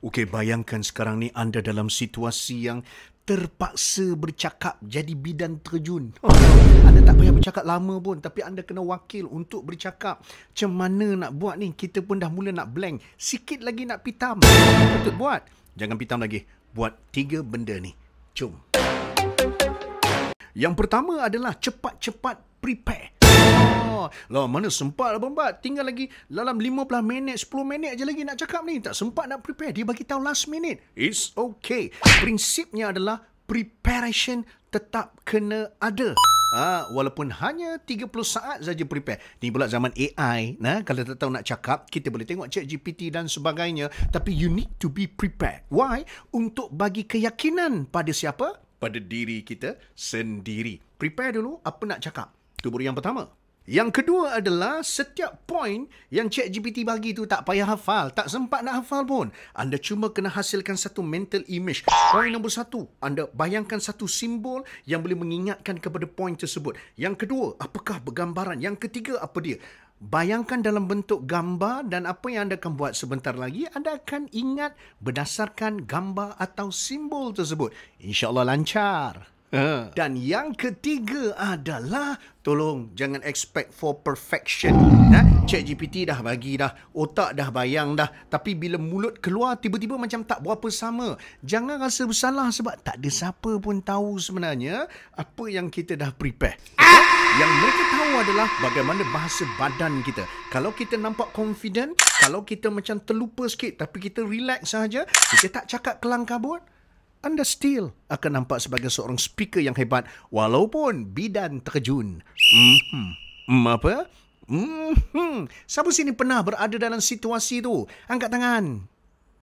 Okey, bayangkan sekarang ni anda dalam situasi yang terpaksa bercakap jadi bidan terjun. Anda tak payah bercakap lama pun, tapi anda kena wakil untuk bercakap. Macam mana nak buat ni? Kita pun dah mula nak blank. Sikit lagi nak pitam. Patut buat. Jangan pitam lagi. Buat 3 benda ni. Jom. Yang pertama adalah cepat-cepat prepare. Lah mana sempat Abang-Bat. Tinggal lagi dalam 15 minit, 10 minit je lagi nak cakap ni. Tak sempat nak prepare. Dia bagi tahu last minute. It's okay. Prinsipnya adalah preparation tetap kena ada. Walaupun hanya 30 saat saja prepare. Ni pula zaman AI. Kalau tak tahu nak cakap, kita boleh tengok ChatGPT dan sebagainya. Tapi you need to be prepared. Why? Untuk bagi keyakinan pada siapa? Pada diri kita sendiri. Prepare dulu apa nak cakap. Itu baru yang pertama. Yang kedua adalah setiap point yang ChatGPT bagi tu tak payah hafal. Tak sempat nak hafal pun. Anda cuma kena hasilkan satu mental image. Point nombor 1, anda bayangkan satu simbol yang boleh mengingatkan kepada point tersebut. Yang kedua, apakah bergambaran? Yang ketiga, apa dia? Bayangkan dalam bentuk gambar dan apa yang anda akan buat sebentar lagi, anda akan ingat berdasarkan gambar atau simbol tersebut. InsyaAllah lancar. Dan yang ketiga adalah tolong jangan expect for perfection. ChatGPT dah bagi dah, otak dah bayang dah, tapi bila mulut keluar tiba-tiba macam tak berapa sama. Jangan rasa bersalah sebab tak ada siapa pun tahu sebenarnya apa yang kita dah prepare. Yang mereka tahu adalah bagaimana bahasa badan kita. Kalau kita nampak confident, kalau kita macam terlupa sikit tapi kita relax saja, kita tak cakap kelang kabut, anda still akan nampak sebagai seorang speaker yang hebat walaupun bidan terjun. Apa? Siapa sini pernah berada dalam situasi tu? Angkat tangan.